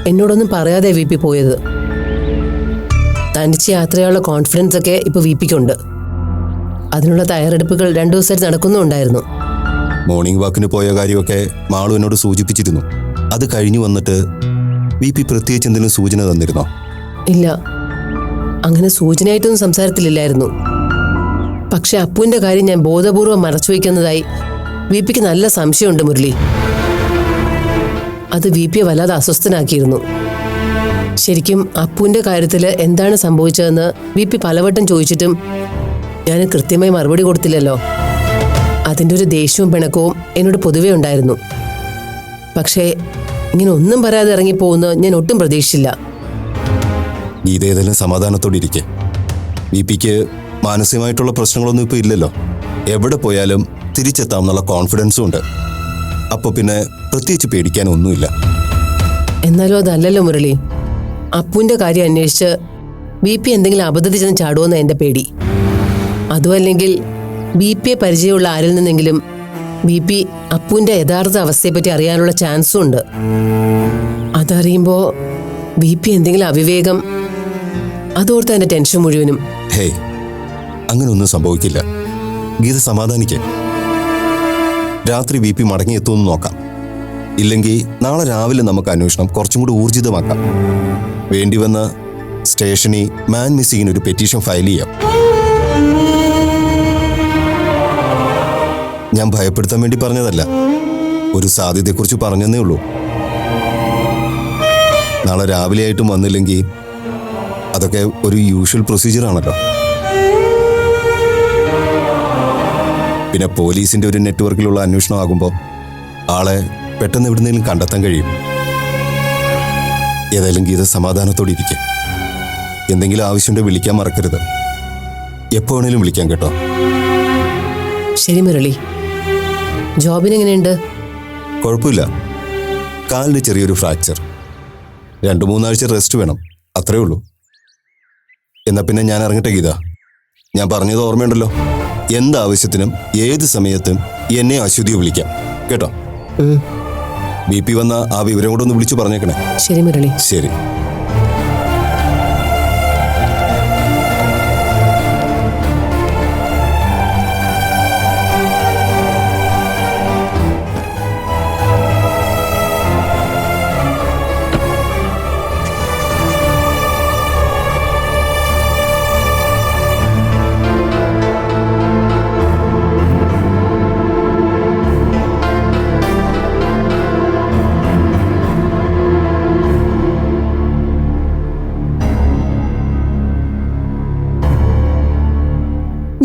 എന്നോടൊന്നും പറയാതെ V P പോയത്. തനിച്ച് യാത്ര ചെയ്യാനുള്ള കോൺഫിഡൻസ് ഒക്കെ ഇപ്പൊ വി പിക്കുണ്ട്. അതിനുള്ള തയ്യാറെടുപ്പുകൾ 2 ദിവസമായിട്ട് നടക്കുന്നുണ്ടായിരുന്നു. മോർണിംഗ് വാക്കിന് പോയ കാര്യമൊക്കെ മാളു എന്നോട് സൂചിപ്പിച്ചിരുന്നു. അത് കഴിഞ്ഞു വന്നിട്ട് വി പി പ്രത്യേകിച്ച് എന്തെങ്കിലും സൂചന തന്നിരുന്നോ? ഇല്ല, അങ്ങനെ സൂചനയായിട്ടൊന്നും സംസാരത്തിലില്ലായിരുന്നു. പക്ഷെ അപ്പുവിന്റെ കാര്യം ഞാൻ ബോധപൂർവ്വം മറച്ചു വയ്ക്കുന്നതായി വി പിക്ക് നല്ല സംശയമുണ്ട് മുരളി. അത് വി പിയെ വല്ലാതെ അസ്വസ്ഥനാക്കിയിരുന്നു. ശരിക്കും അപ്പുവിന്റെ കാര്യത്തിൽ എന്താണ് സംഭവിച്ചതെന്ന് വി പി പലവട്ടം ചോദിച്ചിട്ടും ഞാൻ കൃത്യമായി മറുപടി കൊടുത്തില്ലല്ലോ. അതിൻ്റെ ഒരു ദേഷ്യവും പിണക്കവും എന്നോട് പൊതുവേ ഉണ്ടായിരുന്നു. പക്ഷേ ഇങ്ങനെ ഒന്നും പറയാതെ ഇറങ്ങിപ്പോകുന്ന ഞാൻ ഒട്ടും പ്രതീക്ഷിച്ചില്ല. ഇതേതെങ്കിലും സമാധാനത്തോടെ ഇരിക്കെ. വി പിക്ക് മാനസികമായിട്ടുള്ള പ്രശ്നങ്ങളൊന്നും ഇപ്പോൾ ഇല്ലല്ലോ. എവിടെ പോയാലും തിരിച്ചെത്താമെന്നുള്ള കോൺഫിഡൻസും ഉണ്ട്. അപ്പോൾ പിന്നെ പ്രത്യേകിച്ച് പേടിക്കാനൊന്നുമില്ല. എന്നാലും അതല്ലല്ലോ മുരളി. അപ്പുവിന്റെ കാര്യം അന്വേഷിച്ച് ബി പി എന്തെങ്കിലും അബദ്ധത്തിൽ ചെന്ന് ചാടുമെന്ന് എൻ്റെ പേടി. അതുമല്ലെങ്കിൽ ബി പിയെ പരിചയമുള്ള ആരിൽ നിന്നെങ്കിലും ബി പി അപ്പുവിന്റെ യഥാർത്ഥ അവസ്ഥയെപ്പറ്റി അറിയാനുള്ള ചാൻസും ഉണ്ട്. അതറിയുമ്പോൾ ബി പി എന്തെങ്കിലും അവിവേകം, അതോർത്ത് എൻ്റെ ടെൻഷൻ മുഴുവനും. ഹേയ്, അങ്ങനെയൊന്നും സംഭവിക്കില്ല. ഗീത സമാധാനിക്കേ. രാത്രി വി പി മടങ്ങിയെത്തുമെന്ന് നോക്കാം. ഇല്ലെങ്കിൽ നാളെ രാവിലെ നമുക്ക് അന്വേഷണം കുറച്ചും കൂടി ഊർജിതമാക്കാം. വേണ്ടി വന്ന സ്റ്റേഷനിൽ മാൻ മിസ്സിങ്ങിന് ഒരു പെറ്റീഷൻ ഫയൽ ചെയ്യാം. ഞാൻ ഭയപ്പെടുത്താൻ വേണ്ടി പറഞ്ഞതല്ല, ഒരു സാധ്യതയെക്കുറിച്ച് പറഞ്ഞതേ ഉള്ളൂ. നാളെ രാവിലെ ആയിട്ടും വന്നില്ലെങ്കിൽ അതൊക്കെ ഒരു യൂഷ്വൽ പ്രൊസീജിയർ ആണല്ലോ. പിന്നെ പോലീസിന്റെ ഒരു നെറ്റ്വർക്കിലുള്ള അന്വേഷണം ആകുമ്പോൾ ആളെ പെട്ടെന്ന് എവിടുന്നെങ്കിലും കണ്ടെത്താൻ കഴിയും. ഏതായാലും ഗീത സമാധാനത്തോടെ ഇരിക്കെ. എന്തെങ്കിലും ആവശ്യമുണ്ടെങ്കിൽ വിളിക്കാൻ മറക്കരുത്. എപ്പോ വേണേലും വിളിക്കാം കേട്ടോ. ശരി മുരളി. ജോബിന് എങ്ങനെയുണ്ട്? കുഴപ്പമില്ല. കാലിന് ചെറിയൊരു ഫ്രാക്ചർ. 2-3 ആഴ്ച റെസ്റ്റ് വേണം, അത്രേ ഉള്ളൂ. എന്നാ പിന്നെ ഞാൻ ഇറങ്ങട്ടെ ഗീത. ഞാൻ പറഞ്ഞത് ഓർമ്മയുണ്ടല്ലോ, എന്താവശ്യത്തിനും ഏത് സമയത്തും എന്നെ അശ്വതിയെ വിളിക്കാം കേട്ടോ. ബി പി വന്ന ആ വിവരം കൂടെ ഒന്ന് വിളിച്ചു പറഞ്ഞേക്കണേ. ശരി മുരളി. ശരി.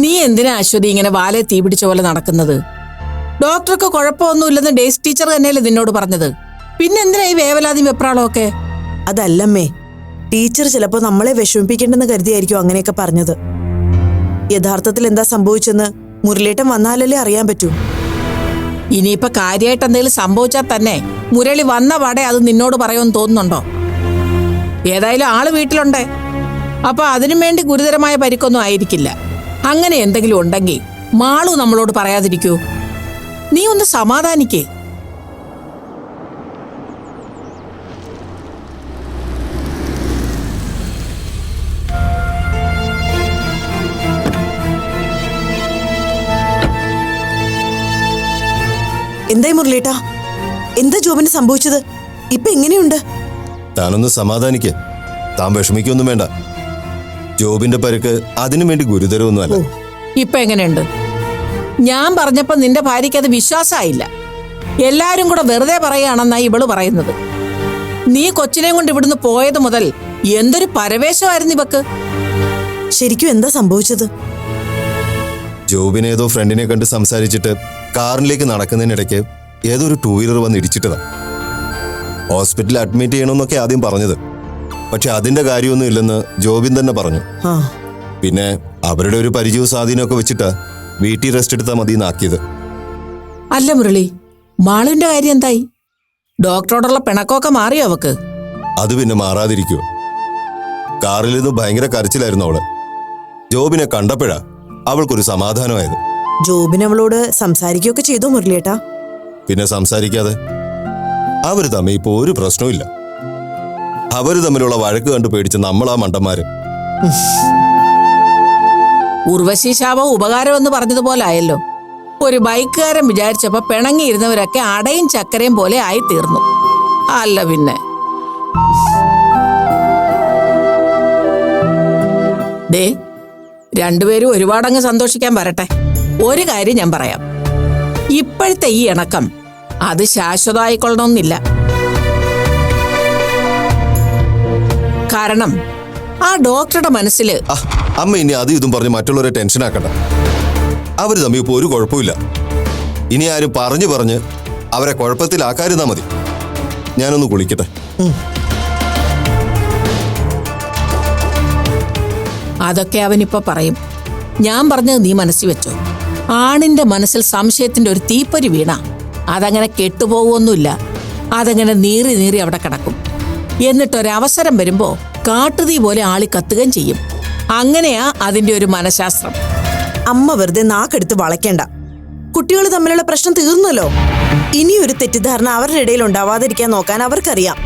നീ എന്തിനാ അശ്വതി ഇങ്ങനെ വാലെ തീ പിടിച്ച പോലെ നടക്കുന്നത്? ഡോക്ടർക്ക് കുഴപ്പമൊന്നുമില്ലെന്ന് ഡേസ് ടീച്ചർ തന്നെയല്ലേ നിന്നോട് പറഞ്ഞത്. പിന്നെന്തിനാ ഈ വേവലാതി വെപ്രാളമൊക്കെ? അതല്ലമ്മേ, ടീച്ചർ ചിലപ്പോൾ നമ്മളെ വിഷമിപ്പിക്കേണ്ടെന്ന് കരുതിയായിരിക്കും അങ്ങനെയൊക്കെ പറഞ്ഞത്. യഥാർത്ഥത്തിൽ എന്താ സംഭവിച്ചെന്ന് മുരളീട്ടൻ വന്നാലല്ലേ അറിയാൻ പറ്റൂ. ഇനിയിപ്പൊ കാര്യമായിട്ട് എന്തെങ്കിലും സംഭവിച്ചാൽ തന്നെ മുരളി വന്ന പാടെ അത് നിന്നോട് പറയുമെന്ന് തോന്നുന്നുണ്ടോ? ഏതായാലും ആള് വീട്ടിലുണ്ടേ. അപ്പൊ അതിനും വേണ്ടി ഗുരുതരമായ പരിക്കൊന്നും ആയിരിക്കില്ല. അങ്ങനെ എന്തെങ്കിലും ഉണ്ടെങ്കിൽ മാളു നമ്മളോട് പറയാതിരിക്കൂ. നീ ഒന്ന് സമാധാനിക്കേ. എന്തായി മുരളീട്ടാ? എന്താ ജോബിന് സംഭവിച്ചത്? ഇപ്പൊ എങ്ങനെയുണ്ട്? താനൊന്ന് സമാധാനിക്കേ. താൻ വിഷമിക്കൊന്നും വേണ്ട. ജോബിന്റെ പരിക്ക് അതിനു വേണ്ടി ഗുരുതരമൊന്നും അല്ല. ഇപ്പൊ എങ്ങനെയുണ്ട്? ഞാൻ പറഞ്ഞപ്പോ നിന്റെ ഭാര്യയ്ക്ക് അത് വിശ്വാസമായില്ല. എല്ലാരും കൂടെ വെറുതെ പറയുകയാണെന്നായി ഇവള് പറയുന്നത്. നീ കൊച്ചിനെ കൊണ്ട് ഇവിടുന്ന് പോയത് മുതൽ എന്തൊരു പരവേശമായിരുന്നു ഇവക്ക്. ശരിക്കും എന്താ സംഭവിച്ചത്? ജോബിന് ഏതോ ഫ്രണ്ടിനെ കണ്ട് സംസാരിച്ചിട്ട് കാറിലേക്ക് നടക്കുന്നതിനിടയ്ക്ക് ഏതോ ഒരു 2 വീലർ വന്ന് ഇടിച്ചിട്ടതാ. ഹോസ്പിറ്റലിൽ അഡ്മിറ്റ് ചെയ്യണമെന്നൊക്കെ ആദ്യം പറഞ്ഞത്. പക്ഷെ അതിന്റെ കാര്യമൊന്നും ഇല്ലെന്ന് ജോബിൻ തന്നെ പറഞ്ഞു. പിന്നെ അവരുടെ ഒരു പരിചയവും സ്വാധീനമൊക്കെ വെച്ചിട്ടാ വീട്ടിൽ റെസ്റ്റ് എടുത്താൽ മതി എന്നാക്കിയത്. അല്ല മുരളി, മാളുവിന്റെ കാര്യം എന്തായി? ഡോക്ടറോടുള്ള പിണക്കമൊക്കെ മാറിയോ അവക്ക്? അത് പിന്നെ മാറാതിരിക്കുവോ? കാറിൽ നിന്ന് ഭയങ്കര കരച്ചിലായിരുന്നു അവള്. ജോബിനെ കണ്ടപ്പോഴാ അവൾക്കൊരു സമാധാനമായത്. ജോബിന് അവളോട് സംസാരിക്കുകയൊക്കെ ചെയ്തോ മുരളിയേട്ടാ? പിന്നെ സംസാരിക്കാതെ? അവര് തമ്മിൽ ഇപ്പൊ ഒരു പ്രശ്നവും ഇല്ല. അവര് തമ്മിലുള്ള വഴക്ക് കണ്ട് പേടിച്ച് നമ്മളാ മണ്ടന്മാര്. ഉർവശി ശാപം ഉപകാരം എന്ന് പറഞ്ഞതുപോലെ ആയല്ലോ. ഒരു ബൈക്കുകാരൻ വിചാരിച്ചപ്പോ പിണങ്ങിയിരുന്നവരൊക്കെ അടയും ചക്കരയും പോലെ ആയി തീർന്നു. അല്ല പിന്നെ ദേ, രണ്ടുപേരും ഒരുപാടങ്ങ് സന്തോഷിക്കാൻ വരട്ടെ. ഒരു കാര്യം ഞാൻ പറയാം, ഇപ്പോഴത്തെ ഈ ഇണക്കം അത് ശാശ്വതമായിക്കൊള്ളണമെന്നില്ല. കാരണം ആ ഡോക്ടറുടെ മനസ്സില് അമ്മ ഇനി അത് ഇതും പറഞ്ഞ് മറ്റുള്ളവരെ ടെൻഷൻ ആക്കണ്ട. അവര് തമ്മിൽ ഇപ്പൊ ഒരു കുഴപ്പമില്ല. ഇനി ആരും പറഞ്ഞ് അവരെ കുഴപ്പത്തിലാക്കാതിരുന്നാ മതി. ഞാനൊന്ന് കുളിക്കട്ടെ. അതൊക്കെ അവനിപ്പോ പറയും. ഞാൻ പറഞ്ഞത് നീ മനസ്സിൽ വെച്ചോ. ആണിന്റെ മനസ്സിൽ സംശയത്തിന്റെ ഒരു തീപ്പൊരി വീണ അതങ്ങനെ കെട്ടുപോകുമൊന്നുമില്ല. അതങ്ങനെ നീറി നീറി അവിടെ കിടക്കും. എന്നിട്ടൊരവസരം വരുമ്പോ കാട്ടുതീ പോലെ ആളി കത്തുകയും ചെയ്യും. അങ്ങനെയാ അതിന്റെ ഒരു മനഃശാസ്ത്രം. അമ്മ വെറുതെ നാക്കെടുത്ത് വളയ്ക്കണ്ട. കുട്ടികൾ തമ്മിലുള്ള പ്രശ്നം തീർന്നല്ലോ. ഇനിയൊരു തെറ്റിദ്ധാരണ അവരുടെ ഇടയിൽ ഉണ്ടാവാതിരിക്കാൻ നോക്കാൻ അവർക്കറിയാം.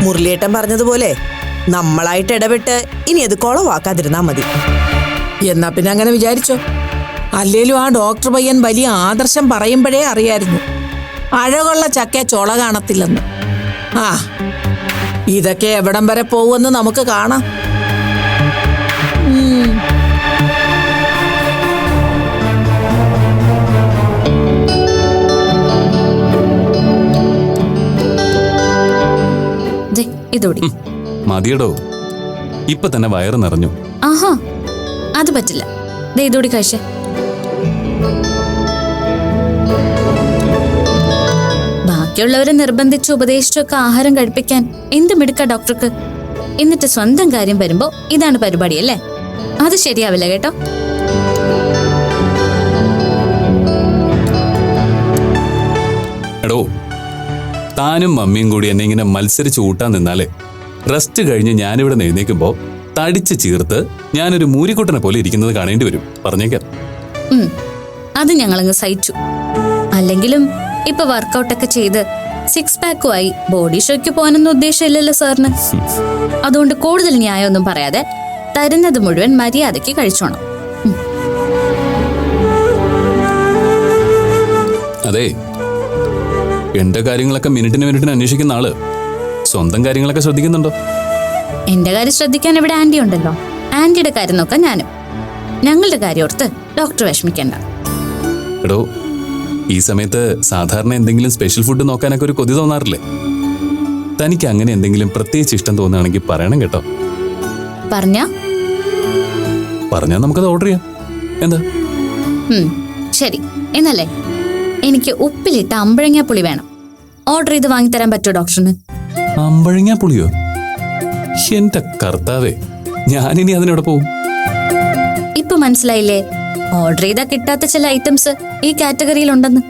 മുരളിയേട്ടൻ പറഞ്ഞതുപോലെ നമ്മളായിട്ട് ഇടപെട്ട് ഇനി അത് കുളവാക്കാതിരുന്നാ മതി. എന്നാ പിന്നെ അങ്ങനെ വിചാരിച്ചോ. അല്ലേലും ആ ഡോക്ടർ പയ്യൻ വലിയ ആദർശം പറയുമ്പോഴേ അറിയായിരുന്നു അഴകുള്ള ചക്ക ചൊള കാണത്തില്ലെന്ന്. ആ, ഇതൊക്കെ എവിടം വരെ പോവുമെന്ന് നമുക്ക് കാണാം. ഇതോടി മതിയടോ, ഇപ്പൊ തന്നെ വയറ് നിറഞ്ഞു. ആഹാ, അത് പറ്റില്ല. ഇതോടി കഴിച്ചേ. ബാക്കിയുള്ളവരെ നിർബന്ധിച്ച് ഉപദേശിച്ചൊക്കെ ആഹാരം കഴിപ്പിക്കാൻ എന്ത് മിടുക്ക ഡോക്ടർക്ക്. എന്നിട്ട് സ്വന്തം കാര്യം വരുമ്പോ ഇതാണ് പരിപാടി അല്ലേ? അത് ശരിയാവില്ല കേട്ടോ. എടോ, താനും മമ്മിയും കൂടി എന്നെ ഇങ്ങനെ മത്സരിച്ച് കൂട്ടാൻ നിന്നാലേ റെസ്റ്റ് കഴിഞ്ഞ് ഞാനിവിടെ എഴുന്നേക്കുമ്പോ തടിച്ച് ചീർത്ത് ഞാനൊരു മൂരിക്കുട്ടനെ പോലെ ഇരിക്കുന്നത് കാണേണ്ടി വരും. പറഞ്ഞേക്കാം. അത് ഞങ്ങളങ്ങ് സഹിച്ചു. അല്ലെങ്കിലും ഇപ്പൊ വർക്കൗട്ടൊക്കെ ചെയ്ത് 6 പാക്കുമായി ബോഡി ഷോയ്ക്ക് പോകാനൊന്നും ഉദ്ദേശമില്ലല്ലോ സാറിന്. അതുകൊണ്ട് കൂടുതൽ ന്യായമൊന്നും പറയാതെ തരുന്നത് മുഴുവൻ മര്യാദയ്ക്ക് കഴിച്ചോണം. അതെ, എന്റെ കാര്യങ്ങളൊക്കെ മിനിറ്റിന് അന്വേഷിക്കുന്ന ആള് സ്വന്തം കാര്യങ്ങളൊക്കെ ശ്രദ്ധിക്കുന്നുണ്ടോ? എന്റെ കാര്യം ശ്രദ്ധിക്കാൻ ഇവിടെ ആന്റി ഉണ്ടല്ലോ. ആന്റിയുടെ കാര്യം നോക്കാൻ ഞാനും. ഞങ്ങളുടെ കാര്യം ഓർത്ത് ഡോക്ടർ വിഷമിക്കണ്ട. എടോ, ഈ സമയത്ത് സാധാരണ എന്തെങ്കിലും സ്പെഷ്യൽ ഫുഡ് നോക്കാനൊക്കെ ഒരു കൊതി തോന്നാറില്ലേ? തനിക്ക് അങ്ങനെ എന്തെങ്കിലും പ്രത്യേകിച്ച് ഇഷ്ടം തോന്നുകയാണെങ്കിൽ പറയണം കേട്ടോ. പറഞ്ഞാ നമുക്കത് ഓർഡർ ചെയ്യാം. എന്താ? ശരി, എന്നല്ലേ എനിക്ക് ഉപ്പിലിട്ട അമ്പഴങ്ങ പുളി വേണം. ഓർഡർ ചെയ്ത് വാങ്ങിത്തരാൻ പറ്റുമോ ഡോക്ടറിന്? അമ്പഴങ്ങ പുളിയോ? എന്റെ കർത്താവേ, ഞാനിനി അതിനോട് പോവും. ഇപ്പൊ മനസ്സിലായില്ലേ ഓർഡർ ചെയ്താ കിട്ടാത്ത ചില ഐറ്റംസ് ഈ കാറ്റഗറിയിൽ ഉണ്ടെന്ന്?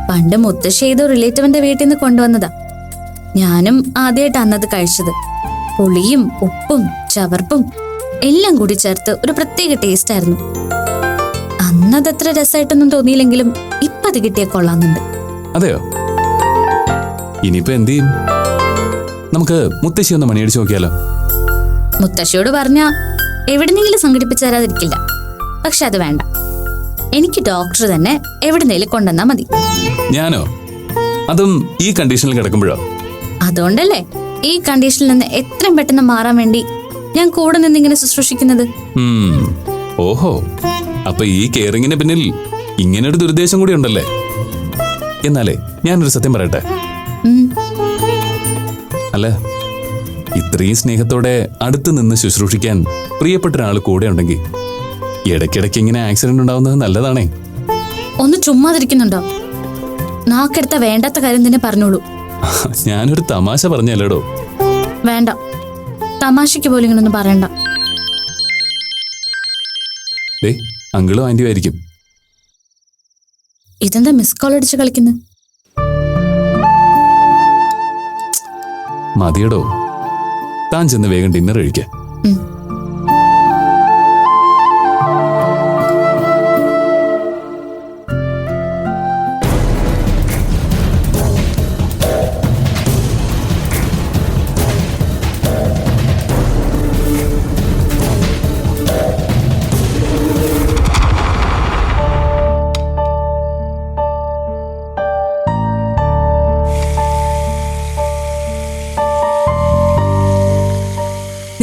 പണ്ട് മുത്തശ്ശി ഏതോ റിലേറ്റീവിന്റെ വീട്ടിൽ നിന്ന് കൊണ്ടുവന്നതാ. ഞാനും ആദ്യമായിട്ട് അന്നത് കഴിച്ചത്. പുളിയും ഉപ്പും ചവർപ്പും എല്ലാം കൂടി ചേർത്ത് ഒരു പ്രത്യേക ടേസ്റ്റ് ആയിരുന്നു. അന്നതത്ര രസമായിട്ടൊന്നും തോന്നിയില്ലെങ്കിലും ഇപ്പൊ അത് കിട്ടിയ കൊള്ളാന്നുണ്ട്. അതെയോ? ഇനിയിപ്പോ എന്ത് ചെയ്യും? നമുക്ക് മുത്തശ്ശി ഒന്ന് മണിയടിച്ച് നോക്കിയാലോ? മുത്തശ്ശിയോട് പറഞ്ഞ എവിടെന്നെങ്കിലും സംഘടിപ്പിച്ചു തരാതിരിക്കില്ല. പക്ഷെ അത് വേണ്ട, എനിക്ക് ഡോക്ടർ തന്നെ എവിടെന്നെങ്കിലും കൊണ്ടുവന്നാ മതി. ഞാനോ? അതും ഈ കണ്ടീഷനിൽ കിടക്കുമ്പോഴോ? അതുകൊണ്ടല്ലേ ഈ കണ്ടീഷനിൽ നിന്ന് എത്രയും പെട്ടെന്ന് മാറാൻ വേണ്ടി ഞാൻ കൂടെ നിന്നിങ്ങനെ ശുശ്രൂഷിക്കുന്നത്. ഓഹോ, അപ്പൊ ഈ കെയറിങ്ങിന് പിന്നിൽ ഇങ്ങനൊരു ദുരുദ്ദേശം കൂടി ഉണ്ടല്ലേ? എന്നാലേ ഞാനൊരു സത്യം പറയട്ടെ. അല്ല, ഇത്രയും സ്നേഹത്തോടെ അടുത്ത് നിന്ന് ശുശ്രൂഷിക്കാൻ പ്രിയപ്പെട്ട ഒരാൾ കൂടെ ഉണ്ടെങ്കിൽ ഇടയ്ക്കിടയ്ക്ക് ഇങ്ങനെ ആക്സിഡന്റ് ഉണ്ടാവുന്നത് നല്ലതാണേ. ഒന്ന് ചുമ്മാതിരിക്കുന്നുണ്ടോ? നാക്കെടുത്ത വേണ്ടാത്ത കാര്യം തന്നെ പറഞ്ഞോളൂ. ഞാനൊരു തമാശ പറഞ്ഞല്ലേടോ. വേണ്ട, തമാശയ്ക്ക് പോലും ഇങ്ങനൊന്നും പറയണ്ട. അങ്കിളും ആന്റിയും ആയിരിക്കും. ഇതെന്താ മിസ് കോൾ അടിച്ച് കളിക്കുന്നത്? മതിയടോ, താൻ ചെന്ന് വേഗം ഡിന്നർ കഴിക്ക.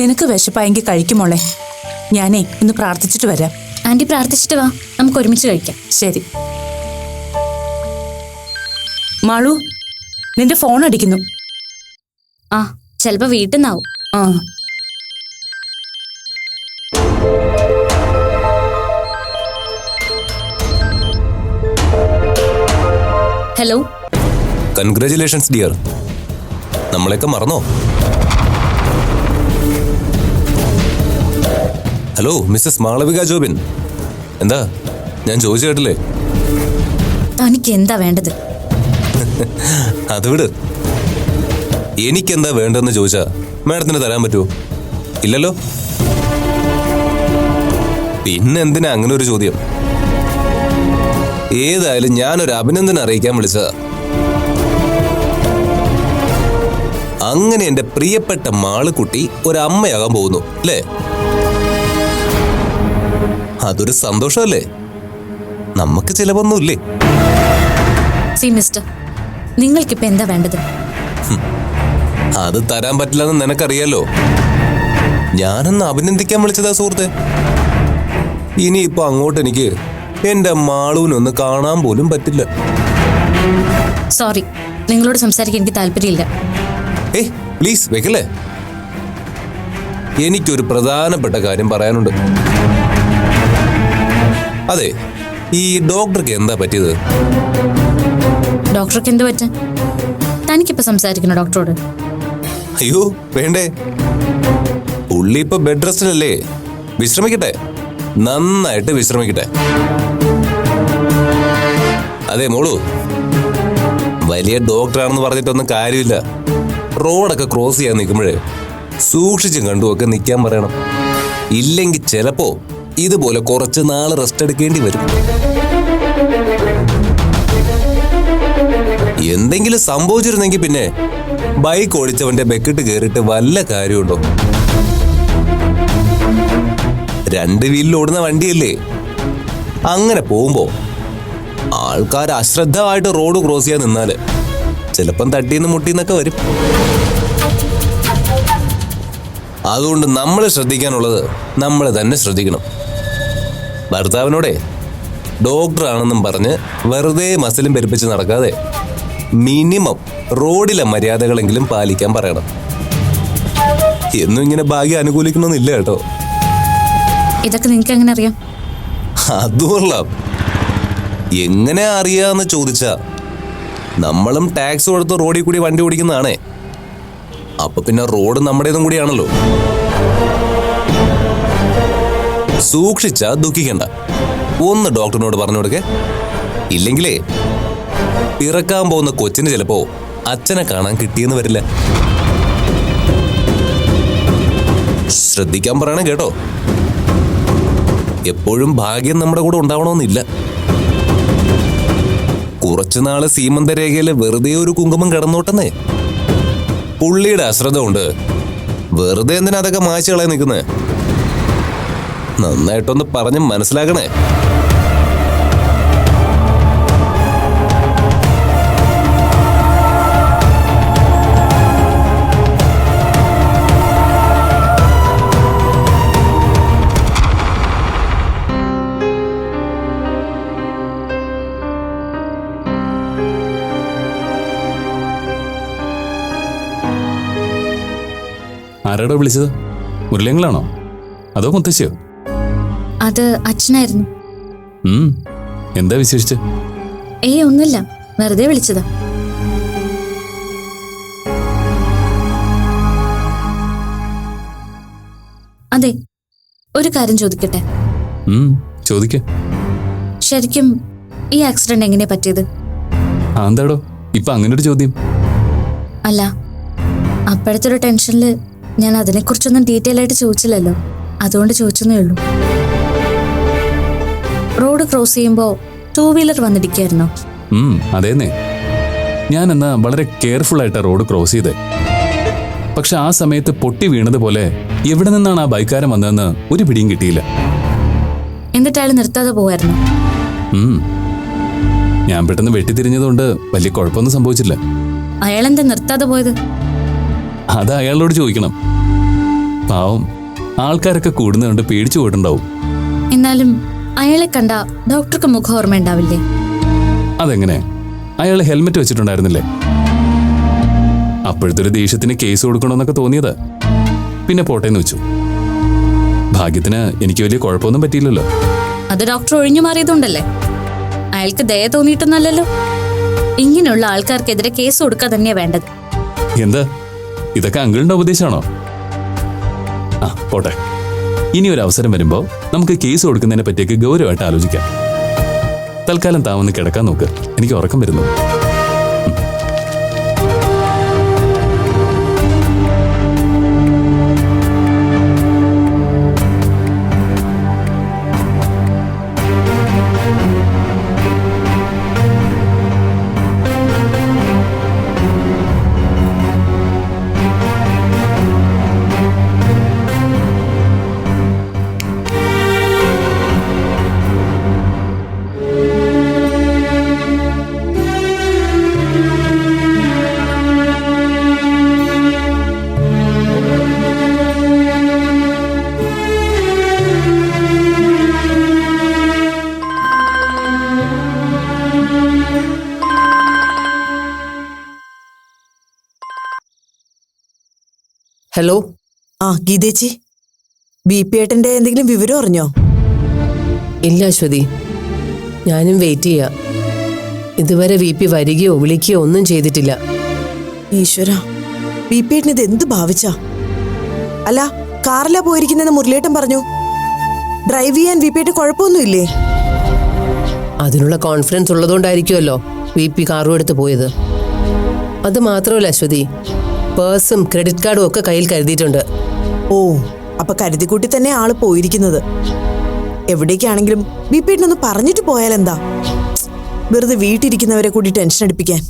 നിനക്ക് വിശപ്പായെങ്കിൽ കഴിക്കുമോളെ. ഞാനേ ഒന്ന് പ്രാർത്ഥിച്ചിട്ട് വരാം. ആന്റി പ്രാർത്ഥിച്ചിട്ട് വാ, നമുക്ക് ഒരുമിച്ച് കഴിക്കാം. ശരി. മാളു, നിന്റെ ഫോൺ അടിക്കുന്നു. ആ ചിലപ്പോ വീട്ടിൽ നിന്നാവും. ആ ഹലോ. Congratulations dear. നമ്മളെയൊക്കെ മറന്നോ? Hello Mrs Malavika Jobin. എന്താ ഞാൻ ചോദിച്ചു കേട്ടില്ലേ? തനിക്ക് എന്താ വേണ്ടത്? അത് വിട്. എനിക്കെന്താ വേണ്ടതെന്ന് ചോദിച്ചാ മാഡത്തിന് തരാൻ പറ്റുമോ? ഇല്ലല്ലോ. പിന്നെന്തിനാ അങ്ങനെ ഒരു ചോദ്യം? ഏതായാലും ഞാനൊരു അഭിനന്ദനം അറിയിക്കാൻ വിളിച്ചതാ. അങ്ങനെ എന്റെ പ്രിയപ്പെട്ട മാളുക്കുട്ടി ഒരു അമ്മയാകാൻ പോകുന്നു അല്ലേ? അതൊരു സന്തോഷമല്ലേ? നമുക്ക് ചിലവൊന്നുമില്ലേ? സി മിസ്റ്റർ, നിങ്ങൾക്കിപ്പോ എന്താ വേണ്ടത്? അത് തരാൻ പറ്റില്ലെന്ന് നിനക്കറിയാലോ. ഞാനൊന്ന് അഭിനന്ദിക്കാൻ വിളിച്ചതാ സുഹൃത്തെ. ഇനിയിപ്പോ അങ്ങോട്ട് എനിക്ക് എന്റെ മാളൂനൊന്ന് കാണാൻ പോലും പറ്റില്ല. സോറി, നിങ്ങളോട് സംസാരിക്കാൻ എനിക്ക് താല്പര്യമില്ല. ഏയ് പ്ലീസ് വെക്കല്ലേ. എനിക്കൊരു പ്രധാനപ്പെട്ട കാര്യം പറയാനുണ്ട്. അതെ, ഈ ഡോക്ടർക്ക് എന്താ പറ്റിയത്? ഡോക്ടർക്ക് എന്ത് പറ്റാൻ? തനിക്കിപ്പോ സംസാരിക്കണോ ഡോക്ടറോട്? അയ്യോ വേണ്ടേ. പുള്ളി ഇപ്പൊ ബെഡ് റെസ്റ്റിലല്ലേ. വിശ്രമിക്കട്ടെ, നന്നായിട്ട് വിശ്രമിക്കട്ടെ. അതെ മോളു, വലിയ ഡോക്ടറാണെന്ന് പറഞ്ഞിട്ടൊന്നും കാര്യമില്ല. റോഡൊക്കെ ക്രോസ് ചെയ്യാൻ നിൽക്കുമ്പോഴേ സൂക്ഷിച്ചും കണ്ടുമൊക്കെ നിൽക്കാൻ പറയണം. ഇല്ലെങ്കിൽ ചിലപ്പോ ഇതുപോലെ കുറച്ച് നാള് റെസ്റ്റ് എടുക്കേണ്ടി വരും. എന്തെങ്കിലും സംഭവിച്ചിരുന്നെങ്കിൽ പിന്നെ ബൈക്ക് ഓടിച്ചവന്റെ ബെക്കിട്ട് കയറിയിട്ട് വല്ല കാര്യമുണ്ടോ? 2 വീലിൽ ഓടുന്ന വണ്ടിയല്ലേ. അങ്ങനെ പോകുമ്പോ ആൾക്കാർ അശ്രദ്ധമായിട്ട് റോഡ് ക്രോസ് ചെയ്യാൻ നിന്നാല് ചിലപ്പം തട്ടിന്ന് മുട്ടിന്നൊക്കെ വരും. അതുകൊണ്ട് നമ്മൾ ശ്രദ്ധിക്കാനുള്ളത് നമ്മൾ തന്നെ ശ്രദ്ധിക്കണം. ഭർത്താവിനോടെ ഡോക്ടറാണെന്നും പറഞ്ഞ് വെറുതെ മസിലും പെരുപ്പിച്ച് നടക്കാതെ മിനിമം റോഡിലെ മര്യാദകളെങ്കിലും പാലിക്കാൻ പറയണം. എന്നും ഇങ്ങനെ ഭാഗ്യം അനുകൂലിക്കണമെന്നില്ല കേട്ടോ. ഇതൊക്കെ നിങ്ങൾക്ക് എങ്ങനെ അറിയാം? അതുകൊള്ളാം. എങ്ങനെ അറിയാന്ന് ചോദിച്ചാ നമ്മളും ടാക്സ് കൊടുത്ത് റോഡിൽ കൂടി വണ്ടി ഓടിക്കുന്നതാണേ. അപ്പൊ പിന്നെ റോഡ് നമ്മുടേതും കൂടിയാണല്ലോ. സൂക്ഷിച്ചാ ദുഃഖിക്കണ്ട. ഒന്ന് ഡോക്ടറിനോട് പറഞ്ഞു കൊടുക്കേ. ഇല്ലെങ്കിലേ പിറക്കാൻ പോകുന്ന കൊച്ചിന് ചിലപ്പോ അച്ഛനെ കാണാൻ കിട്ടിയെന്ന് വരില്ല. ശ്രദ്ധിക്കാൻ പറയണം കേട്ടോ. എപ്പോഴും ഭാഗ്യം നമ്മുടെ കൂടെ ഉണ്ടാവണമെന്നില്ല. കുറച്ചുനാള് സീമന്തരേഖയില് വെറുതെ ഒരു കുങ്കുമം കിടന്നോട്ടെന്നേ. പുള്ളിയുടെ അശ്രദ്ധ കൊണ്ട് വെറുതെ എന്തിനാ അതൊക്കെ മായ്ച്ചു കളയാൻ നിൽക്കുന്നേ? നന്നായിട്ടൊന്ന് പറഞ്ഞ് മനസ്സിലാക്കണേ. ആരാടോ വിളിച്ചത്? മുരളിയങ്ങളാണോ അതോ മുത്തശ്ശിയോ? അത് അച്ഛനായിരുന്നു. എന്താ വിശേഷിച്ച്? ഒന്നുമില്ല, വെറുതെ വിളിച്ചതാ. അതെ, ഒരു കാര്യം ചോദിക്കട്ടെ? ചോദിക്ക. ശരിക്കും ഈ ആക്സിഡന്റ് എങ്ങനെയാ പറ്റിയത്? എന്താടോ ഇപ്പൊ അങ്ങനെ ഒരു ചോദ്യം? അല്ല, അപ്പോഴത്തെ ഒരു ടെൻഷനില് ഞാൻ അതിനെക്കുറിച്ചൊന്നും ഡീറ്റെയിൽ ആയിട്ട് ചോദിച്ചില്ലല്ലോ, അതുകൊണ്ട് ചോദിച്ചെന്നേ ഉള്ളൂ. റോഡ് ക്രോസ് ചെയ്യുമ്പോ 2 വീലർ വന്നിടിക്കായിരുന്നോ? അതേന്നേ. ഞാൻ എന്നാ വളരെ കെയർഫുൾ ആയിട്ടാ റോഡ് ക്രോസ് ചെയ്തേ. പക്ഷെ ആ സമയത്ത് പൊട്ടി വീണതുപോലെ എവിടെ നിന്നാണ് ആ ബൈക്കാരൻ വന്നതെന്ന് ഒരു പിടിയും കിട്ടിയില്ല. എന്നിട്ട് അയാൾ നിർത്താതെ പോവായിരുന്നു? ഞാൻ പെട്ടെന്ന് വെട്ടിത്തിരിഞ്ഞതുകൊണ്ട് വലിയ കുഴപ്പമൊന്നും സംഭവിച്ചില്ല. അയാളെന്താ നിർത്താതെ പോയത്? അത് അയാളോട് ചോദിക്കണം. പാവം, ആൾക്കാരൊക്കെ കൂടുന്നതുകൊണ്ട് പേടിച്ചു പോയിട്ടുണ്ടാവും. എന്നാലും അയാളെ കണ്ട ഡോക്ടർക്ക് മുഖം ഓർമ്മയുണ്ടാവില്ലേ? അതെങ്ങനെ? അയാൾ ഹെൽമെറ്റ് വെച്ചിട്ടുണ്ടായിരുന്നില്ലേ? അപ്പോഴത്തെ ഒരു ദേഷ്യത്തിന് കേസ് കൊടുക്കണമെന്നൊക്കെ തോന്നിയത്. പിന്നെ പോട്ടേന്ന് വെച്ചു. ഭാഗ്യത്തിന് എനിക്ക് വലിയ കുഴപ്പമൊന്നും പറ്റിയില്ലല്ലോ. അത് ഡോക്ടർ ഒഴിഞ്ഞു മാറിയതുകൊണ്ടല്ലേ? അയാൾക്ക് ദയ തോന്നിയിട്ടൊന്നല്ലല്ലോ. ഇങ്ങനെയുള്ള ആൾക്കാർക്കെതിരെ കേസ് കൊടുക്കുക തന്നെയാ വേണ്ടത്. എന്താ ഇതൊക്കെ അങ്കിളിന്റെ ഉപദേശമാണോ? ആ പോട്ടെ, ഇനി ഒരു അവസരം വരുമ്പോ നമുക്ക് കേസ് കൊടുക്കുന്നതിനെ പറ്റിയൊക്കെ ഗൗരവമായിട്ട് ആലോചിക്കാം. തൽക്കാലം താവന്ന് കിടക്കാൻ നോക്ക്, എനിക്ക് ഉറക്കം വരുന്നു. ഹലോ. ആ ഗീതേച്ചി, BP ഏട്ടന്റെ എന്തെങ്കിലും വിവരം അറിഞ്ഞോ? ഇല്ല അശ്വതി, ഞാനും വെയിറ്റ് ചെയ്യാ. ഇതുവരെ VP വരികയോ വിളിക്കുകയോ ഒന്നും ചെയ്തിട്ടില്ല. ഈശ്വര, BP ഏട്ടൻ ഇത് എന്ത് ഭാവിച്ചാ? അല്ല, കാറിലാ പോയിരിക്കുന്നെന്ന് മുരളിയേട്ടൻ പറഞ്ഞു. ഡ്രൈവ് ചെയ്യാൻ VP ഏട്ടൻ കുഴപ്പമൊന്നുമില്ലേ? അതിനുള്ള കോൺഫിഡൻസ് ഉള്ളതുകൊണ്ടായിരിക്കുമല്ലോ VP കാറും എടുത്ത് പോയത്. അത് മാത്രമല്ല അശ്വതി, പേഴ്സും ക്രെഡിറ്റ് കാർഡും ഒക്കെ കയ്യിൽ കരുതിയിട്ടുണ്ട്. ഓ, അപ്പൊ കരുതിക്കൂട്ടി തന്നെ ആള് പോയിരിക്കുന്നത്. എവിടേക്കാണെങ്കിലും BP ഏട്ടനൊന്ന് പറഞ്ഞിട്ട് പോയാലെന്താ? വെറുതെ വീട്ടിരിക്കുന്നവരെ കൂടി ടെൻഷൻ അടിപ്പിക്കാൻ.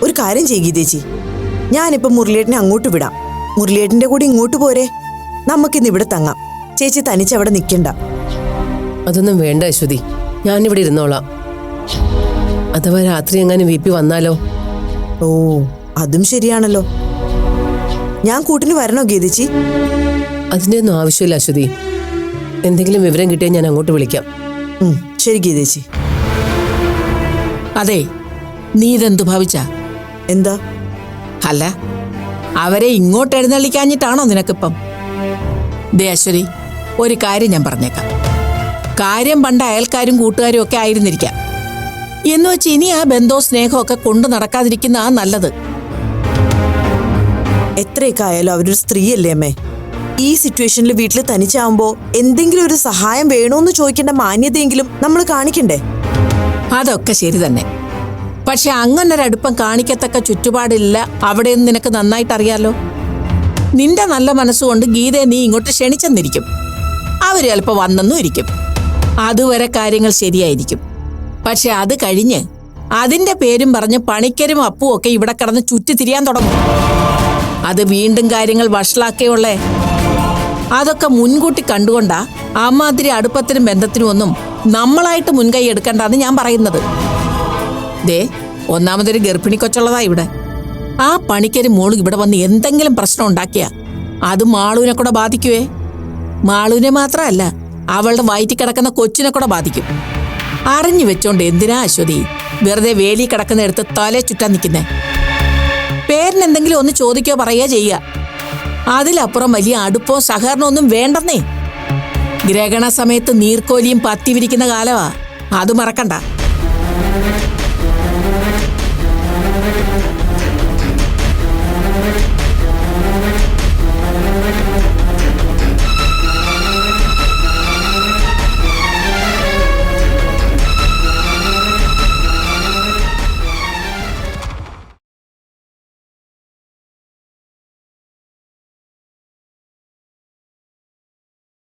ഒരു കാര്യം ചെയ്യ് ഗീതേച്ചി, ഞാനിപ്പോ മുരളിയേട്ടനെ അങ്ങോട്ട് വിടാം. മുരളിയേട്ടന്റെ കൂടി ഇങ്ങോട്ട് പോരെ, നമുക്കിന്ന് ഇവിടെ തങ്ങാം. ചേച്ചി തനിച്ചവിടെ നിൽക്കണ്ട. അതൊന്നും വേണ്ട അശ്വതി, ഞാനിവിടെ ഇരുന്നോളാം. അഥവാ രാത്രി എങ്ങാനും VP വന്നാലോ? ഓ, അതും ശരിയാണല്ലോ. ഞാൻ കൂട്ടിന് വരണോ ഗീതേച്ചി? അതിൻ്റെ ഒന്നും ആവശ്യമില്ല അശ്വതി. എന്തെങ്കിലും വിവരം കിട്ടിയാൽ ഞാൻ അങ്ങോട്ട് വിളിക്കാം. ശരി ഗീതേച്ചി. അതെ, നീ ഇതെന്തു ഭാവിച്ച? എന്താ? അല്ല, അവരെ ഇങ്ങോട്ട് എഴുന്നള്ളിക്കാഞ്ഞിട്ടാണോ നിനക്കിപ്പം? ദേ അശ്വതി, ഒരു കാര്യം ഞാൻ പറഞ്ഞേക്കാം. കാര്യം പണ്ട് അയൽക്കാരും കൂട്ടുകാരും ഒക്കെ ആയിരുന്നിരിക്കാം. എന്ന് വെച്ച് ഇനി ആ ബന്ധവും സ്നേഹവും ഒക്കെ കൊണ്ടു നടക്കാതിരിക്കുന്ന ആ നല്ലത്. എത്രയൊക്കെ ആയാലും അവരൊരു സ്ത്രീയല്ലേ അമ്മേ? ഈ സിറ്റുവേഷനിൽ വീട്ടിൽ തനിച്ചാവുമ്പോ എന്തെങ്കിലും ഒരു സഹായം വേണോന്ന് ചോദിക്കേണ്ട മാന്യതയെങ്കിലും നമ്മൾ കാണിക്കണ്ടേ? അതൊക്കെ ശരി തന്നെ. പക്ഷെ അങ്ങനൊരടുപ്പം കാണിക്കത്തക്ക ചുറ്റുപാടില്ല അവിടെയെന്ന് നിനക്ക് നന്നായിട്ട് അറിയാലോ. നിന്റെ നല്ല മനസ്സുകൊണ്ട് ഗീതയെ നീ ഇങ്ങോട്ട് ക്ഷണിച്ചെന്നിരിക്കും. അവർ ചിലപ്പോൾ വന്നെന്നും ഇരിക്കും. അതുവരെ കാര്യങ്ങൾ ശരിയായിരിക്കും. പക്ഷെ അത് കഴിഞ്ഞ് അതിന്റെ പേരും പറഞ്ഞ് പണിക്കരും അപ്പും ഒക്കെ ഇവിടെ കിടന്ന് ചുറ്റിത്തിരിയാൻ തുടങ്ങും. അത് വീണ്ടും കാര്യങ്ങൾ വഷളാക്കിയുള്ളേ. അതൊക്കെ മുൻകൂട്ടി കണ്ടുകൊണ്ടാ അമ്മാതിരി അടുപ്പത്തിനും ബന്ധത്തിനും ഒന്നും നമ്മളായിട്ട് മുൻകൈ എടുക്കണ്ടെന്ന് ഞാൻ പറയുന്നത്. ദേ, ഒന്നാമതൊരു ഗർഭിണി കൊച്ചുള്ളതാ ഇവിടെ. ആ പണിക്കര് മോള് ഇവിടെ വന്ന് എന്തെങ്കിലും പ്രശ്നം ഉണ്ടാക്കിയാ അത് മാളുവിനെ കൂടെ ബാധിക്കുവേ. മാളുവിനെ മാത്രമല്ല, അവളുടെ വയറ്റിൽ കിടക്കുന്ന കൊച്ചിനെ കൂടെ ബാധിക്കും. അറിഞ്ഞു വെച്ചോണ്ട് എന്തിനാ അശ്വതി വെറുതെ വേലി കിടക്കുന്നിടത്ത് തലേ ചുറ്റാൻ നിൽക്കുന്നേ? പേരിനെന്തെങ്കിലും ഒന്ന് ചോദിക്കോ പറയുക ചെയ്യുക. അതിലപ്പുറം വലിയ അടുപ്പോ സഹകരണമോ ഒന്നും വേണ്ടെന്നേ. ഗ്രഹണ സമയത്ത് നീർക്കോലിയും പത്തി വിരിക്കുന്ന കാലമാ, അത് മറക്കണ്ട.